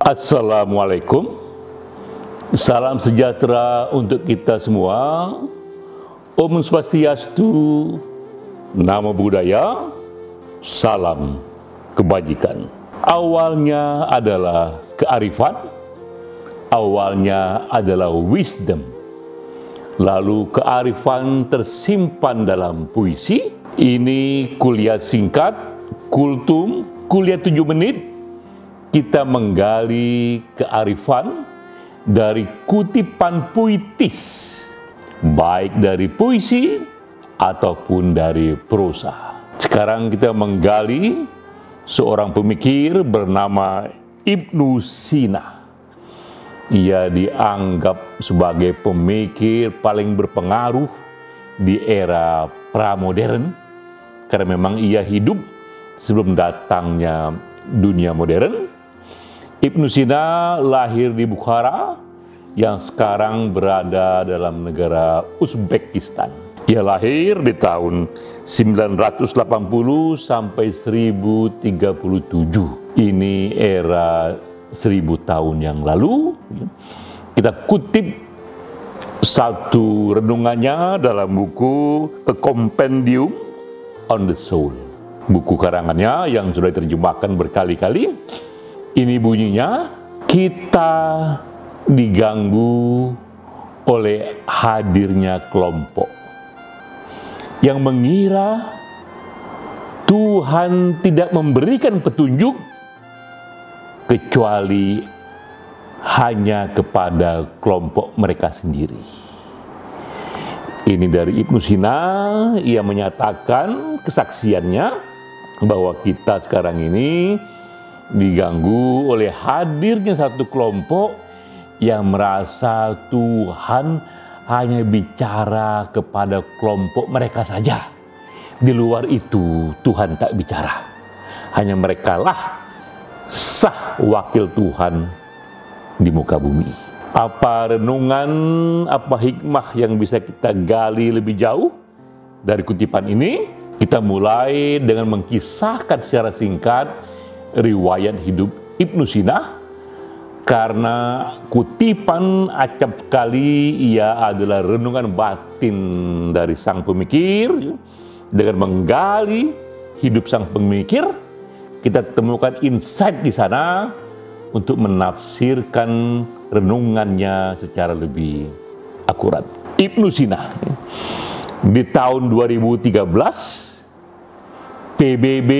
Assalamualaikum, salam sejahtera untuk kita semua. Om Swastiastu, Namo Buddhaya, salam kebajikan. Awalnya adalah kearifan, awalnya adalah wisdom. Lalu kearifan tersimpan dalam puisi. Ini kuliah singkat, kultum, kuliah 7 menit. Kita menggali kearifan dari kutipan puitis, baik dari puisi ataupun dari prosa. Sekarang kita menggali seorang pemikir bernama Ibnu Sina. Ia dianggap sebagai pemikir paling berpengaruh di era pramodern, karena memang ia hidup sebelum datangnya dunia modern. Ibnu Sina lahir di Bukhara yang sekarang berada dalam negara Uzbekistan. Ia lahir di tahun 980 sampai 1037. Ini era 1000 tahun yang lalu. Kita kutip satu renungannya dalam buku A Compendium on the Soul. Buku karangannya yang sudah diterjemahkan berkali-kali. Ini bunyinya, kita diganggu oleh hadirnya kelompok yang mengira Tuhan tidak memberikan petunjuk kecuali hanya kepada kelompok mereka sendiri. Ini dari Ibnu Sina. Ia menyatakan kesaksiannya bahwa kita sekarang ini diganggu oleh hadirnya satu kelompok yang merasa Tuhan hanya bicara kepada kelompok mereka saja. Di luar itu Tuhan tak bicara. Hanya merekalah sah wakil Tuhan di muka bumi. Apa renungan, apa hikmah yang bisa kita gali lebih jauh dari kutipan ini? Kita mulai dengan mengkisahkan secara singkat riwayat hidup Ibnu Sina, karena kutipan acap kali ia adalah renungan batin dari sang pemikir. Dengan menggali hidup sang pemikir, kita temukan insight di sana untuk menafsirkan renungannya secara lebih akurat. Ibnu Sina di tahun 2013 PBB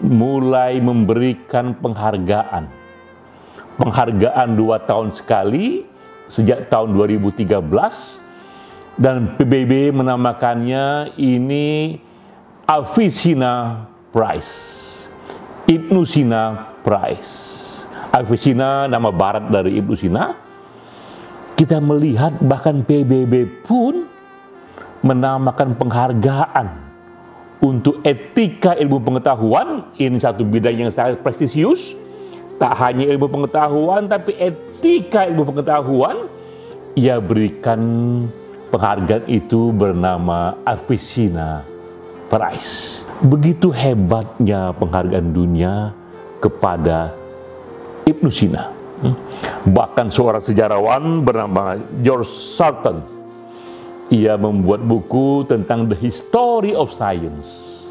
mulai memberikan penghargaan 2 tahun sekali sejak tahun 2013, dan PBB menamakannya ini Avicenna Prize, Ibnu Sina Prize. Avicenna nama barat dari Ibnu Sina. Kita melihat bahkan PBB pun menamakan penghargaan untuk etika ilmu pengetahuan. Ini satu bidang yang sangat prestisius. Tak hanya ilmu pengetahuan, tapi etika ilmu pengetahuan. Ia berikan penghargaan itu bernama Avicenna Prize. Begitu hebatnya penghargaan dunia kepada Ibnu Sina. Bahkan seorang sejarawan bernama George Sarton, ia membuat buku tentang The History of Science.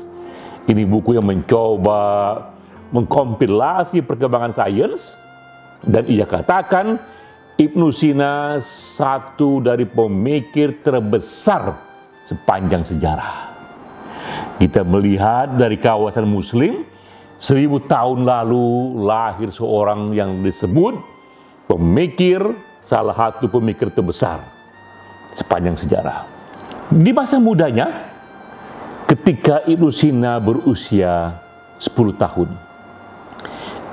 Ini buku yang mencoba mengkompilasi perkembangan sains, dan ia katakan Ibnu Sina satu dari pemikir terbesar sepanjang sejarah. Kita melihat dari kawasan Muslim, 1000 tahun lalu lahir seorang yang disebut pemikir, salah satu pemikir terbesar sepanjang sejarah. Di masa mudanya, ketika Ibnu Sina berusia 10 tahun,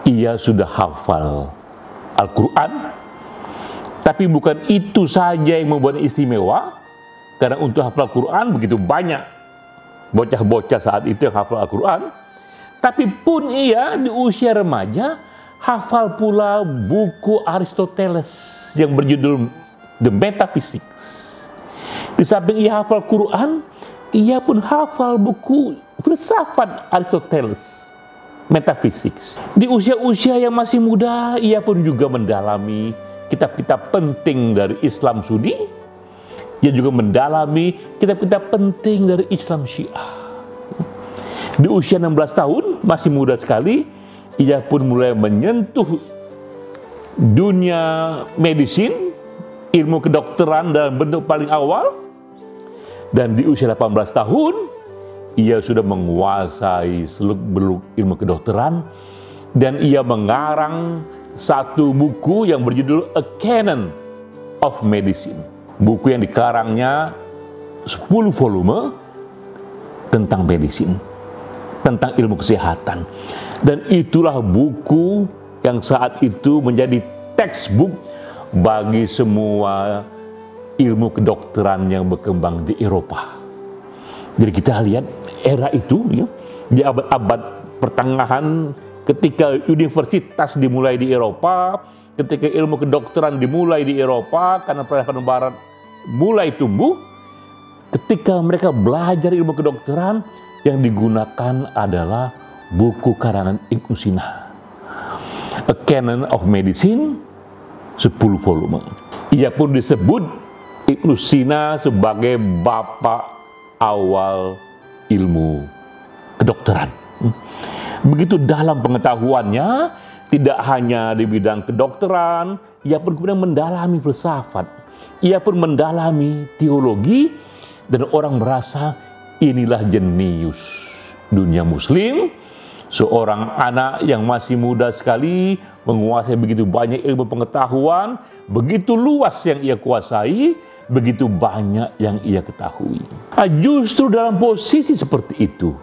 ia sudah hafal Al-Quran. Tapi bukan itu saja yang membuatnya istimewa, karena untuk hafal Al-Quran begitu banyak bocah-bocah saat itu yang hafal Al-Quran. Tapi pun ia di usia remaja hafal pula buku Aristoteles yang berjudul The Metaphysics. Di samping ia hafal Quran, ia pun hafal buku filsafat Aristoteles, Metaphysics. Di usia-usia yang masih muda, ia pun juga mendalami kitab-kitab penting dari Islam Sunni. Ia juga mendalami kitab-kitab penting dari Islam Syiah. Di usia 16 tahun, masih muda sekali, ia pun mulai menyentuh dunia medisin, ilmu kedokteran dalam bentuk paling awal. Dan di usia 18 tahun, ia sudah menguasai seluk-beluk ilmu kedokteran, dan ia mengarang satu buku yang berjudul A Canon of Medicine. Buku yang dikarangnya 10 volume tentang medisin, tentang ilmu kesehatan. Dan itulah buku yang saat itu menjadi textbook bagi semua ilmu kedokteran yang berkembang di Eropa. Jadi kita lihat era itu ya, di abad-abad pertengahan, ketika universitas dimulai di Eropa, ketika ilmu kedokteran dimulai di Eropa karena peradaban barat mulai tumbuh, ketika mereka belajar ilmu kedokteran, yang digunakan adalah buku karangan Ibnu Sina, A Canon of Medicine, 10 volume. Ia pun disebut Ibnu Sina sebagai bapak awal ilmu kedokteran. Begitu dalam pengetahuannya, tidak hanya di bidang kedokteran, ia pun kemudian mendalami filsafat, ia pun mendalami teologi, dan orang merasa inilah jenius dunia muslim, seorang anak yang masih muda sekali, menguasai begitu banyak ilmu pengetahuan, begitu luas yang ia kuasai, begitu banyak yang ia ketahui. Justru dalam posisi seperti itu,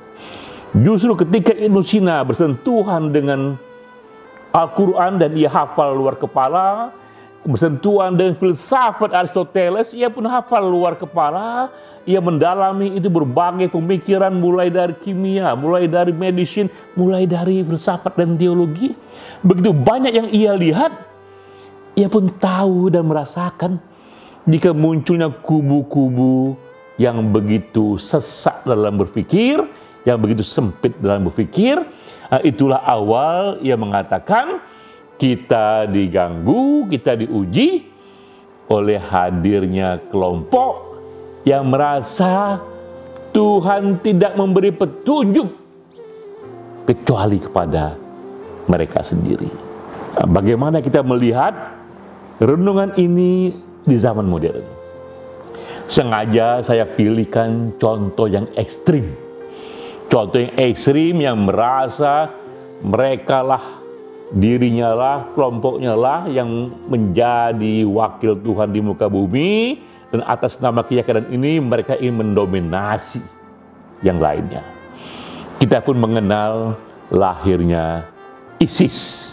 justru ketika Ibnu Sina bersentuhan dengan Al-Quran dan ia hafal luar kepala, bersentuhan dengan filsafat Aristoteles, ia pun hafal luar kepala. Ia mendalami itu berbagai pemikiran, mulai dari kimia, mulai dari medisin, mulai dari filsafat dan teologi. Begitu banyak yang ia lihat, ia pun tahu dan merasakan jika munculnya kubu-kubu yang begitu sesak dalam berpikir, yang begitu sempit dalam berpikir. Itulah awal ia mengatakan kita diganggu, kita diuji oleh hadirnya kelompok yang merasa Tuhan tidak memberi petunjuk kecuali kepada mereka sendiri. Bagaimana kita melihat renungan ini di zaman modern? Sengaja saya pilihkan contoh yang ekstrim. Contoh yang ekstrim yang merasa mereka lah, dirinya lah, kelompoknya lah yang menjadi wakil Tuhan di muka bumi. Dan atas nama keyakinan ini mereka ingin mendominasi yang lainnya. Kita pun mengenal lahirnya ISIS,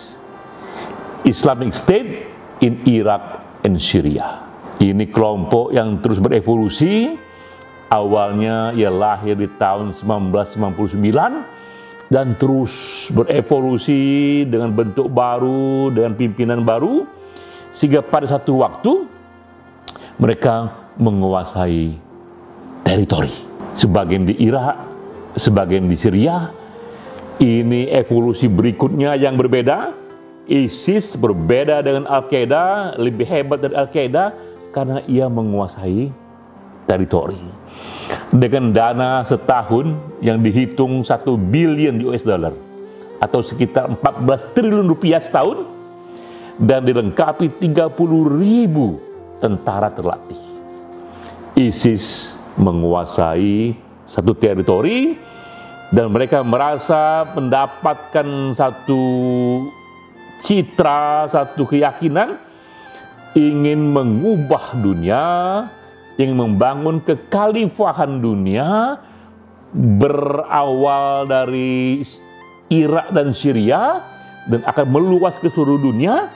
Islamic State in Iraq and Syria. Ini kelompok yang terus berevolusi. Awalnya ia lahir di tahun 1999 dan terus berevolusi dengan bentuk baru, dengan pimpinan baru, sehingga pada satu waktu mereka menguasai teritori. Sebagian di Irak, sebagian di Syria. Ini evolusi berikutnya yang berbeda. ISIS berbeda dengan Al-Qaeda, lebih hebat dari Al-Qaeda karena ia menguasai teritori. Dengan dana setahun yang dihitung 1 billion US dollar atau sekitar 14 triliun rupiah setahun, dan dilengkapi 30.000 tentara terlatih. ISIS menguasai satu teritori dan mereka merasa mendapatkan satu citra, satu keyakinan ingin mengubah dunia, ingin membangun kekhalifahan dunia berawal dari Irak dan Syria dan akan meluas ke seluruh dunia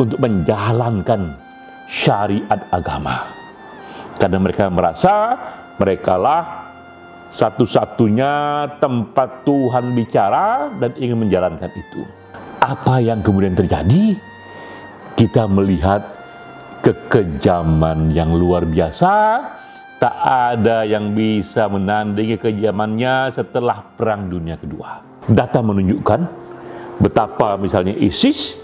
untuk menjalankan syariat agama. Karena mereka merasa merekalah satu-satunya tempat Tuhan bicara dan ingin menjalankan itu. apa yang kemudian terjadi? Kita melihat kekejaman yang luar biasa. Tak ada yang bisa menandingi kekejamannya setelah Perang Dunia Kedua. Data menunjukkan betapa misalnya ISIS,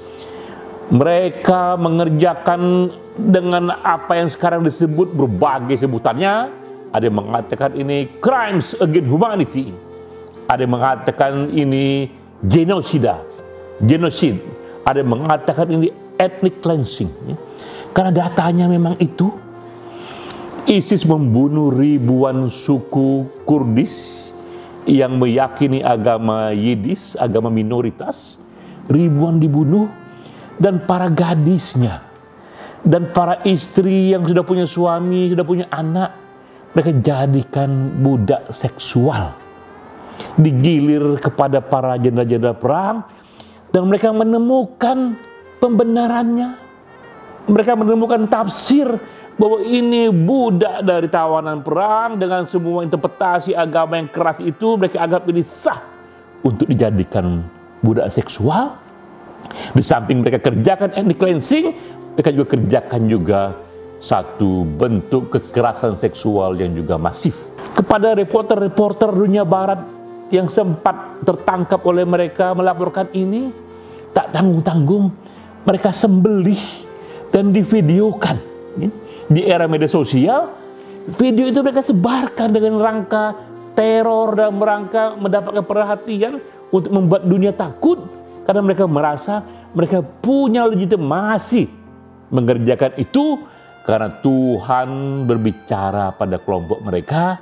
mereka mengerjakan dengan apa yang sekarang disebut berbagai sebutannya. Ada yang mengatakan ini crimes against humanity. Ada yang mengatakan ini genocide. Ada yang mengatakan ini ethnic cleansing. Karena datanya memang itu. ISIS membunuh ribuan suku Kurdis yang meyakini agama Yiddish, agama minoritas. Ribuan dibunuh, dan para gadisnya dan para istri yang sudah punya suami, sudah punya anak, mereka jadikan budak seksual. Digilir kepada para jenderal-jenderal perang, dan mereka menemukan pembenarannya. Mereka menemukan tafsir bahwa ini budak dari tawanan perang. Dengan semua interpretasi agama yang keras itu, mereka anggap ini sah untuk dijadikan budak seksual. Di samping mereka kerjakan ethnic cleansing, mereka juga kerjakan juga satu bentuk kekerasan seksual yang juga masif. Kepada reporter-reporter dunia barat yang sempat tertangkap oleh mereka melaporkan ini, tak tanggung-tanggung mereka sembelih dan divideokan. Di era media sosial, video itu mereka sebarkan dengan rangka teror dan rangka mendapatkan perhatian untuk membuat dunia takut, karena mereka merasa mereka punya legitimasi mengerjakan itu karena Tuhan berbicara pada kelompok mereka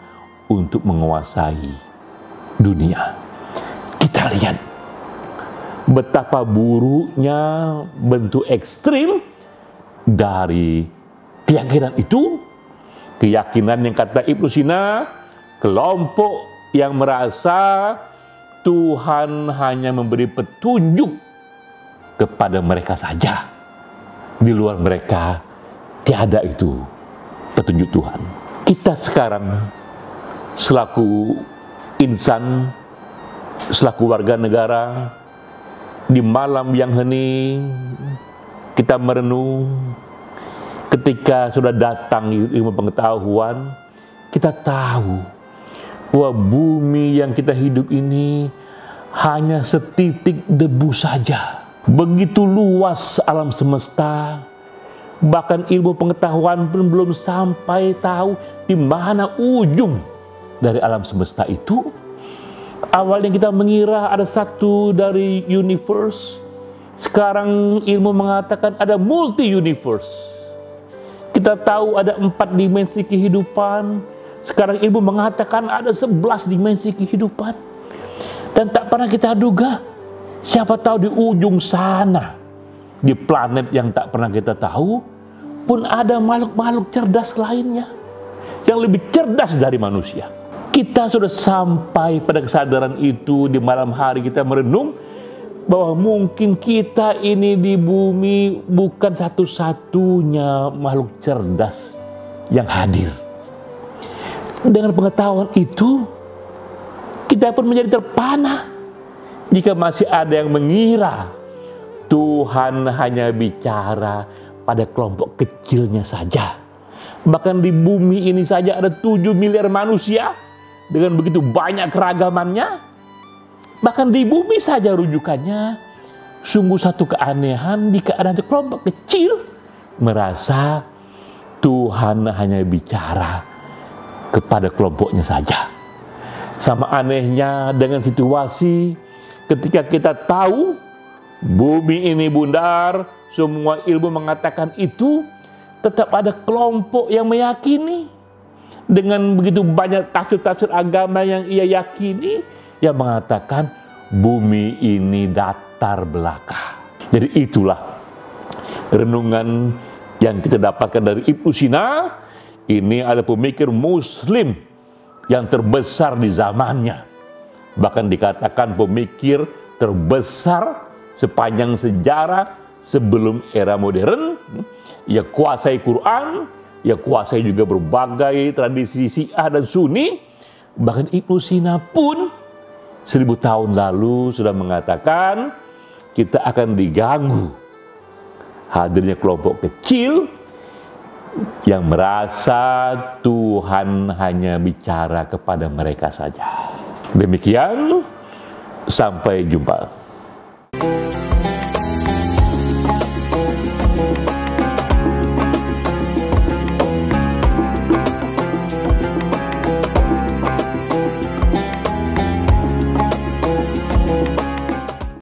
untuk menguasai dunia. Kita lihat betapa buruknya bentuk ekstrim dari keyakinan itu. Keyakinan yang kata Ibnu Sina, kelompok yang merasa Tuhan hanya memberi petunjuk kepada mereka saja. Di luar mereka tiada itu petunjuk Tuhan. Kita sekarang selaku insan, selaku warga negara, di malam yang hening kita merenung. Ketika sudah datang ilmu pengetahuan, kita tahu bahwa bumi yang kita hidup ini hanya setitik debu saja. Begitu luas alam semesta, bahkan ilmu pengetahuan pun belum sampai tahu di mana ujung dari alam semesta itu. Awalnya kita mengira ada satu dari universe, sekarang ilmu mengatakan ada multi-universe. Kita tahu ada 4 dimensi kehidupan. Sekarang ilmu mengatakan ada 11 dimensi kehidupan. Dan tak pernah kita duga, siapa tahu di ujung sana, di planet yang tak pernah kita tahu, pun ada makhluk-makhluk cerdas lainnya yang lebih cerdas dari manusia. Kita sudah sampai pada kesadaran itu di malam hari kita merenung bahwa mungkin kita ini di bumi bukan satu-satunya makhluk cerdas yang hadir. Dengan pengetahuan itu, kita pun menjadi terpana jika masih ada yang mengira Tuhan hanya bicara pada kelompok kecilnya saja. Bahkan di bumi ini saja ada 7 miliar manusia dengan begitu banyak keragamannya. Bahkan di bumi saja rujukannya, sungguh satu keanehan jika ada kelompok kecil merasa Tuhan hanya bicara kepada kelompoknya saja. Sama anehnya dengan situasi ketika kita tahu bumi ini bundar, semua ilmu mengatakan itu, tetap ada kelompok yang meyakini dengan begitu banyak tafsir-tafsir agama yang ia yakini, yang mengatakan bumi ini datar belaka. Jadi itulah renungan yang kita dapatkan dari Ibnu Sina. Ini adalah pemikir Muslim yang terbesar di zamannya. Bahkan dikatakan pemikir terbesar sepanjang sejarah sebelum era modern. Ia kuasai Quran, ia kuasai juga berbagai tradisi Syiah dan Sunni. Bahkan Ibnu Sina pun 1000 tahun lalu sudah mengatakan kita akan diganggu hadirnya kelompok kecil yang merasa Tuhan hanya bicara kepada mereka saja. Demikian, sampai jumpa.